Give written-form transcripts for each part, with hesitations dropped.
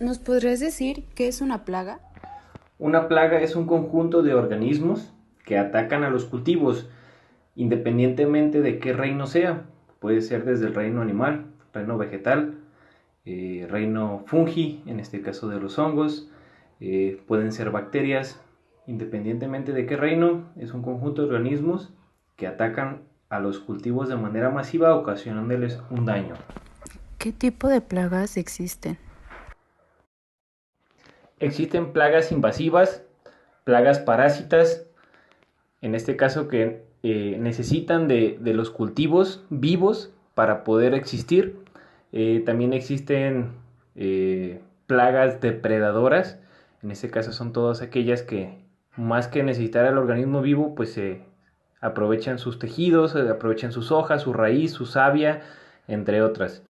¿Nos podrías decir qué es una plaga? Una plaga es un conjunto de organismos que atacan a los cultivos, independientemente de qué reino sea. Puede ser desde el reino animal, reino vegetal, reino fungi, en este caso de los hongos, pueden ser bacterias, independientemente de qué reino, es un conjunto de organismos que atacan a los cultivos de manera masiva, ocasionándoles un daño. ¿Qué tipo de plagas existen? Existen plagas invasivas, plagas parásitas, en este caso que necesitan de los cultivos vivos para poder existir. También existen plagas depredadoras, en este caso son todas aquellas que más que necesitar al organismo vivo, pues aprovechan sus tejidos, aprovechan sus hojas, su raíz, su savia, entre otras.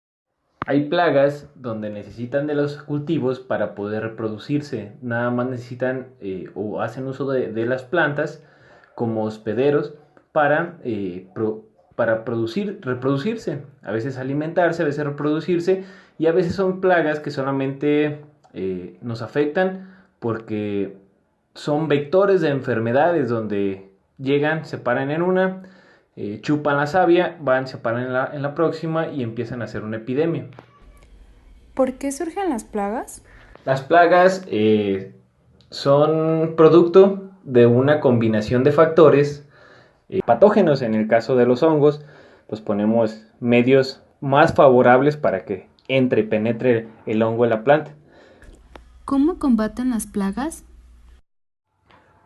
Hay plagas donde necesitan de los cultivos para poder reproducirse, nada más necesitan o hacen uso de las plantas como hospederos para, para reproducirse, a veces alimentarse, a veces reproducirse, y a veces son plagas que solamente nos afectan porque son vectores de enfermedades donde llegan, se paran en una, chupan la savia, van, se paran en la próxima y empiezan a hacer una epidemia. ¿Por qué surgen las plagas? Las plagas son producto de una combinación de factores patógenos. En el caso de los hongos, pues ponemos medios más favorables para que entre y penetre el hongo en la planta. ¿Cómo combaten las plagas?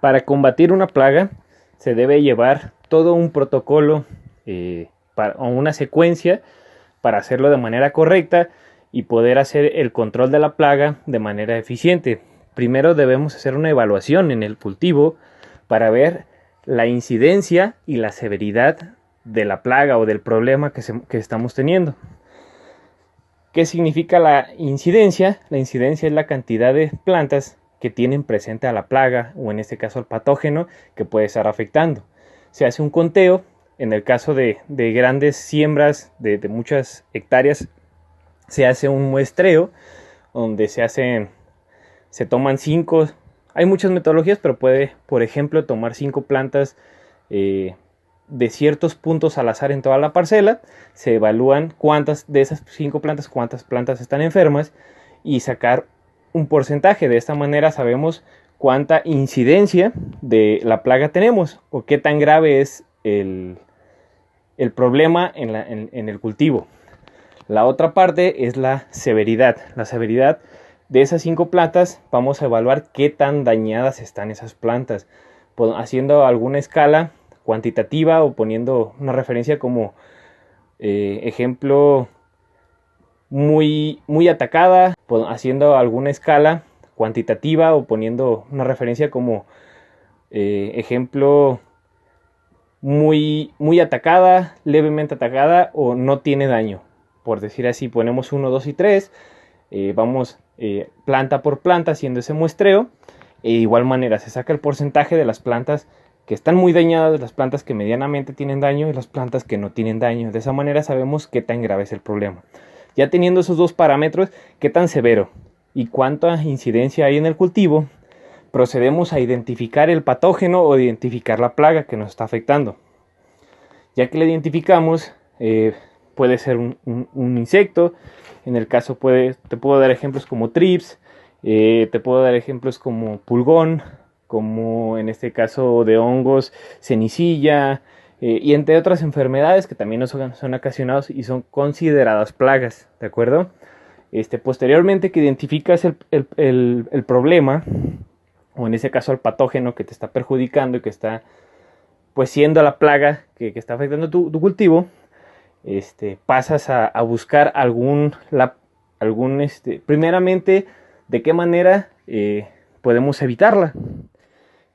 Para combatir una plaga se debe llevar todo un protocolo o una secuencia para hacerlo de manera correcta y poder hacer el control de la plaga de manera eficiente. Primero debemos hacer una evaluación en el cultivo para ver la incidencia y la severidad de la plaga o del problema que estamos teniendo. ¿Qué significa la incidencia? La incidencia es la cantidad de plantas que tienen presente a la plaga o en este caso al patógeno que puede estar afectando. Se hace un conteo, en el caso de grandes siembras de muchas hectáreas, se hace un muestreo donde se toman 5, hay muchas metodologías, pero puede, por ejemplo, tomar 5 plantas de ciertos puntos al azar en toda la parcela, se evalúan cuántas de esas 5 plantas, cuántas plantas están enfermas y sacar un porcentaje. De esta manera sabemos cuánta incidencia de la plaga tenemos o qué tan grave es el problema en el cultivo. La otra parte es la severidad. La severidad de esas 5 plantas, vamos a evaluar qué tan dañadas están esas plantas, haciendo alguna escala cuantitativa o poniendo una referencia como ejemplo muy atacada, haciendo alguna escala cuantitativa o poniendo una referencia como ejemplo muy atacada, levemente atacada o no tiene daño. Por decir así, ponemos 1, 2 y 3, vamos planta por planta haciendo ese muestreo. De igual manera se saca el porcentaje de las plantas que están muy dañadas, de las plantas que medianamente tienen daño y las plantas que no tienen daño. De esa manera sabemos qué tan grave es el problema. Ya teniendo esos dos parámetros, qué tan severo y cuánta incidencia hay en el cultivo, procedemos a identificar el patógeno o identificar la plaga que nos está afectando. Ya que la identificamos, puede ser un insecto, en el caso te puedo dar ejemplos como trips, te puedo dar ejemplos como pulgón, como en este caso de hongos, cenicilla, y entre otras enfermedades que también son ocasionados y son consideradas plagas, ¿de acuerdo? Posteriormente que identificas el problema, o en ese caso el patógeno que te está perjudicando y que está pues siendo la plaga que está afectando tu cultivo, pasas a buscar primeramente de qué manera podemos evitarla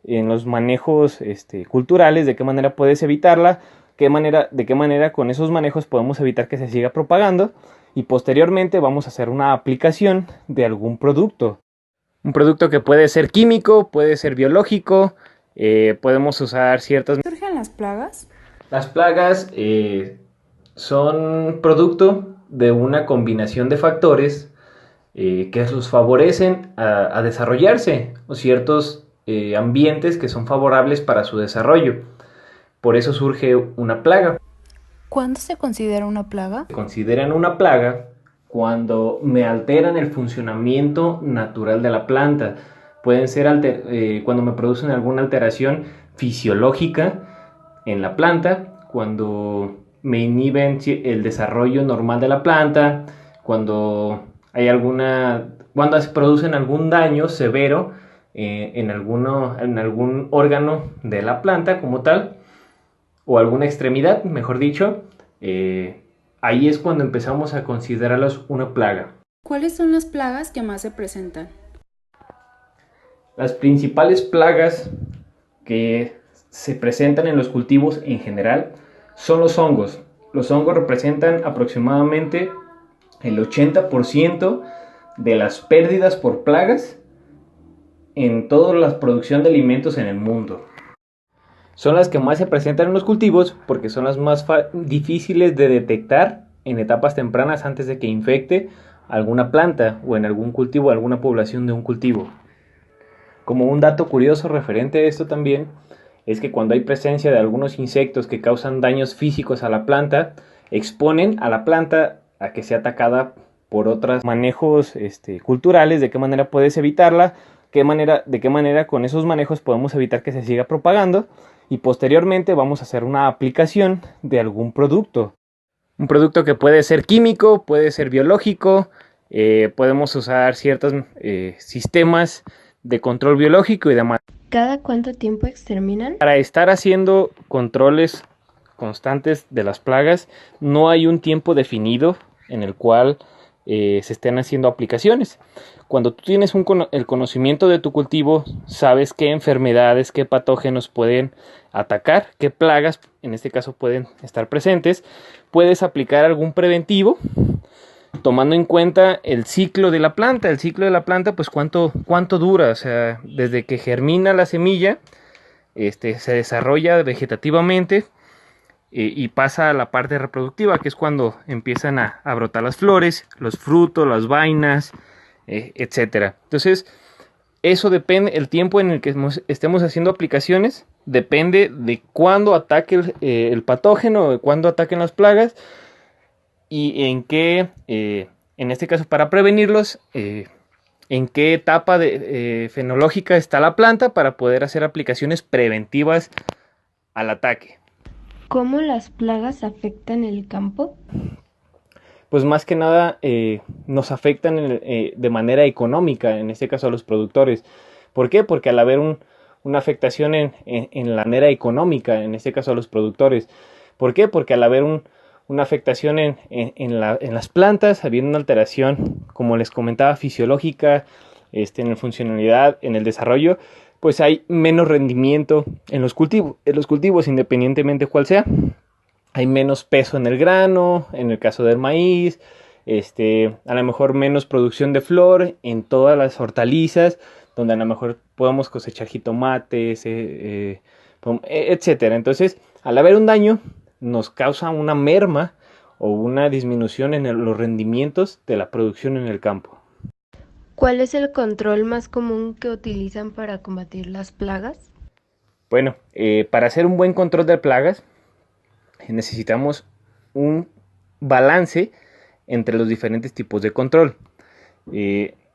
en los manejos culturales, de qué manera puedes evitarla, de qué manera con esos manejos podemos evitar que se siga propagando, y posteriormente vamos a hacer una aplicación de algún producto. Un producto que puede ser químico, puede ser biológico, podemos usar ciertas... ¿Surgen las plagas? Las plagas son producto de una combinación de factores que los favorecen a desarrollarse, o ciertos ambientes que son favorables para su desarrollo. Por eso surge una plaga. ¿Cuándo se considera una plaga? Se consideran una plaga cuando me alteran el funcionamiento natural de la planta. Pueden ser cuando me producen alguna alteración fisiológica en la planta, cuando me inhiben el desarrollo normal de la planta, cuando se producen algún daño severo en algún órgano de la planta como tal, o alguna extremidad, mejor dicho. Ahí es cuando empezamos a considerarlos una plaga. ¿Cuáles son las plagas que más se presentan? Las principales plagas que se presentan en los cultivos en general son los hongos. Los hongos representan aproximadamente el 80% de las pérdidas por plagas en toda la producción de alimentos en el mundo. Son las que más se presentan en los cultivos porque son las más difíciles de detectar en etapas tempranas antes de que infecte alguna planta o en algún cultivo, alguna población de un cultivo. Como un dato curioso referente a esto también, es que cuando hay presencia de algunos insectos que causan daños físicos a la planta, exponen a la planta a que sea atacada por otros manejos culturales, de qué manera puedes evitarla, de qué manera con esos manejos podemos evitar que se siga propagando, y posteriormente vamos a hacer una aplicación de algún producto. Un producto que puede ser químico, puede ser biológico, podemos usar ciertos sistemas de control biológico y demás. ¿Cada cuánto tiempo exterminan? Para estar haciendo controles constantes de las plagas, no hay un tiempo definido en el cual se estén haciendo aplicaciones. Cuando tú tienes el conocimiento de tu cultivo, sabes qué enfermedades, qué patógenos pueden atacar, qué plagas en este caso pueden estar presentes, puedes aplicar algún preventivo tomando en cuenta el ciclo de la planta. El ciclo de la planta, pues cuánto dura, o sea, desde que germina la semilla, se desarrolla vegetativamente y pasa a la parte reproductiva, que es cuando empiezan a brotar las flores, los frutos, las vainas, etcétera. Entonces, eso depende, el tiempo en el que estemos haciendo aplicaciones, depende de cuándo ataque el patógeno, de cuándo ataquen las plagas, y en qué, en este caso para prevenirlos, en qué etapa fenológica está la planta para poder hacer aplicaciones preventivas al ataque. ¿Cómo las plagas afectan el campo? Pues más que nada nos afectan de manera económica, en este caso a los productores. ¿Por qué? Porque al haber una afectación en la manera económica, en este caso a los productores. ¿Por qué? Porque al haber una afectación en las plantas, habiendo una alteración, como les comentaba, fisiológica, en la funcionalidad, en el desarrollo, pues hay menos rendimiento en los cultivos, independientemente cuál sea. Hay menos peso en el grano, en el caso del maíz, a lo mejor menos producción de flor en todas las hortalizas, donde a lo mejor podemos cosechar jitomates, etcétera. Entonces, al haber un daño, nos causa una merma o una disminución en los rendimientos de la producción en el campo. ¿Cuál es el control más común que utilizan para combatir las plagas? Bueno, para hacer un buen control de plagas, necesitamos un balance entre los diferentes tipos de control.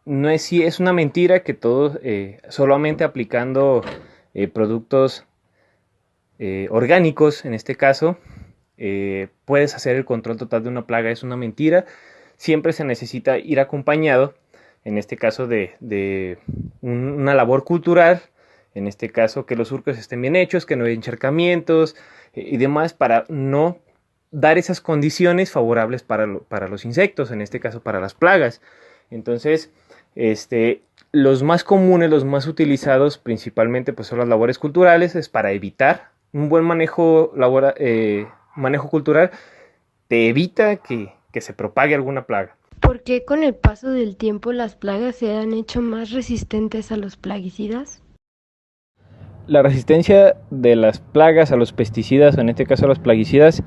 No es una mentira que todos, solamente aplicando productos orgánicos, en este caso, puedes hacer el control total de una plaga. Es una mentira. Siempre se necesita ir acompañado, en este caso, de una labor cultural, en este caso que los surcos estén bien hechos, que no haya encharcamientos y demás, para no dar esas condiciones favorables para los insectos, en este caso para las plagas. Entonces, los más comunes, los más utilizados principalmente, pues son las labores culturales. Es para evitar un buen manejo cultural, te evita que se propague alguna plaga. ¿Por qué con el paso del tiempo las plagas se han hecho más resistentes a los plaguicidas? La resistencia de las plagas a los pesticidas, o en este caso a los plaguicidas,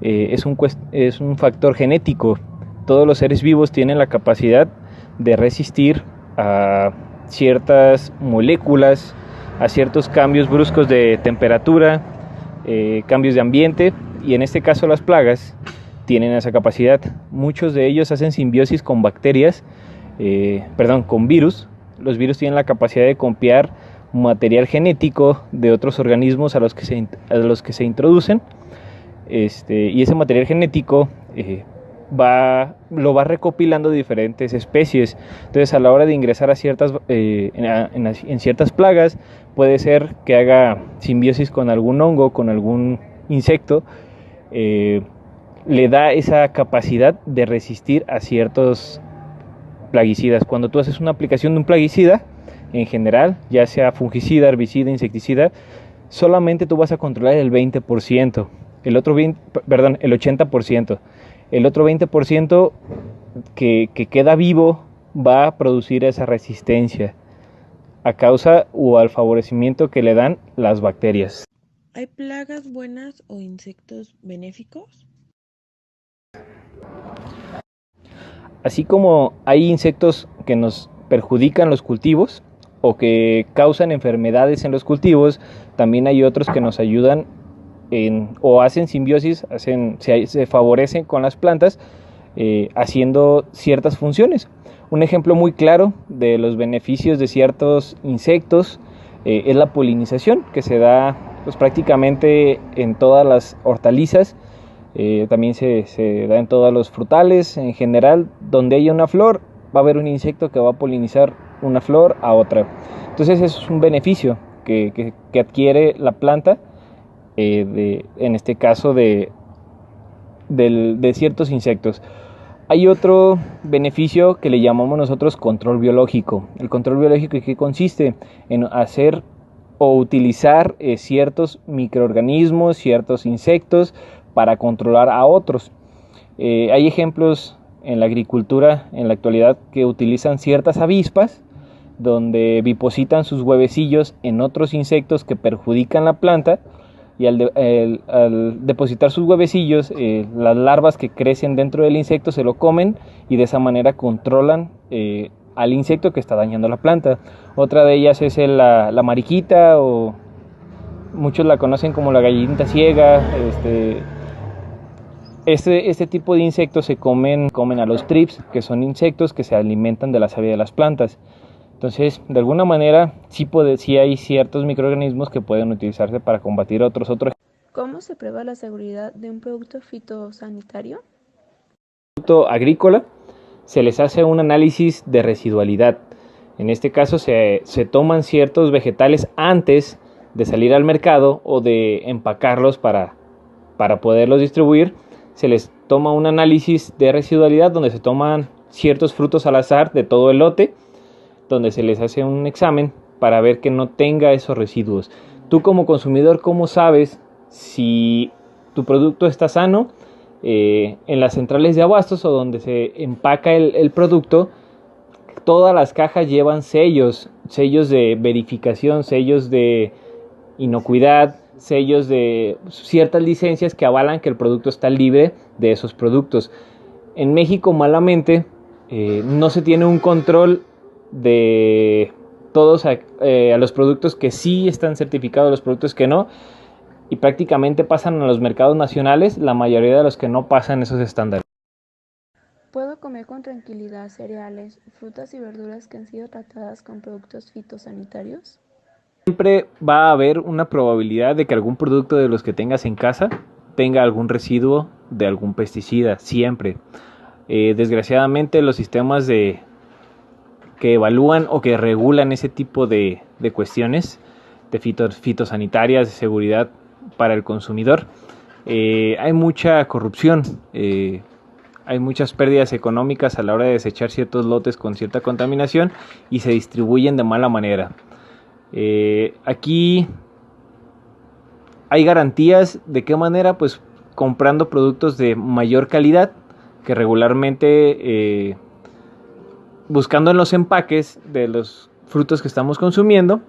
es un factor genético. Todos los seres vivos tienen la capacidad de resistir a ciertas moléculas, a ciertos cambios bruscos de temperatura, cambios de ambiente, y en este caso las plagas tienen esa capacidad. Muchos de ellos hacen simbiosis con bacterias, con virus. Los virus tienen la capacidad de copiar material genético de otros organismos a los que se introducen, y ese material genético lo va recopilando de diferentes especies. Entonces, a la hora de ingresar a en ciertas plagas, puede ser que haga simbiosis con algún hongo, con algún insecto, le da esa capacidad de resistir a ciertos plaguicidas. Cuando tú haces una aplicación de un plaguicida, en general, ya sea fungicida, herbicida, insecticida, solamente tú vas a controlar el 20%, el 80%. El otro 20% que queda vivo va a producir esa resistencia a causa o al favorecimiento que le dan las bacterias. ¿Hay plagas buenas o insectos benéficos? Así como hay insectos que nos perjudican los cultivos o que causan enfermedades en los cultivos, también hay otros que nos ayudan o hacen simbiosis, se favorecen con las plantas, haciendo ciertas funciones. Un ejemplo muy claro de los beneficios de ciertos insectos es la polinización, que se da pues, prácticamente en todas las hortalizas. También se da en todos los frutales. En general, donde haya una flor, va a haber un insecto que va a polinizar una flor a otra. Entonces eso es un beneficio que adquiere la planta, en este caso de ciertos insectos. Hay otro beneficio que le llamamos nosotros control biológico. El control biológico, ¿en qué consiste? En hacer o utilizar ciertos microorganismos, ciertos insectos para controlar a otros. Hay ejemplos en la agricultura en la actualidad que utilizan ciertas avispas donde depositan sus huevecillos en otros insectos que perjudican la planta, y al depositar sus huevecillos, las larvas que crecen dentro del insecto se lo comen y de esa manera controlan al insecto que está dañando la planta. Otra de ellas es la mariquita, o muchos la conocen como la gallinita ciega. Este tipo de insectos se comen a los thrips, que son insectos que se alimentan de la savia de las plantas. Entonces, de alguna manera, sí hay ciertos microorganismos que pueden utilizarse para combatir otros. ¿Cómo se prueba la seguridad de un producto fitosanitario? Producto agrícola, se les hace un análisis de residualidad. En este caso, se toman ciertos vegetales antes de salir al mercado o de empacarlos para poderlos distribuir. Se les toma un análisis de residualidad donde se toman ciertos frutos al azar de todo el lote, donde se les hace un examen para ver que no tenga esos residuos. Tú como consumidor, ¿cómo sabes si tu producto está sano? En las centrales de abastos o donde se empaca el producto, todas las cajas llevan sellos de verificación, sellos de inocuidad, sellos de ciertas licencias que avalan que el producto está libre de esos productos. En México, malamente, no se tiene un control de todos a los productos que sí están certificados, los productos que no, y prácticamente pasan a los mercados nacionales la mayoría de los que no pasan esos estándares. ¿Puedo comer con tranquilidad cereales, frutas y verduras que han sido tratadas con productos fitosanitarios? Siempre va a haber una probabilidad de que algún producto de los que tengas en casa tenga algún residuo de algún pesticida, siempre. Desgraciadamente los sistemas que evalúan o que regulan ese tipo de cuestiones de fitosanitarias, de seguridad para el consumidor, hay mucha corrupción, hay muchas pérdidas económicas a la hora de desechar ciertos lotes con cierta contaminación y se distribuyen de mala manera. Aquí hay garantías. ¿De qué manera? Pues comprando productos de mayor calidad, que regularmente buscando en los empaques de los frutos que estamos consumiendo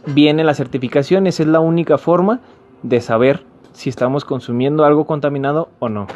viene la certificación. Esa es la única forma de saber si estamos consumiendo algo contaminado o no.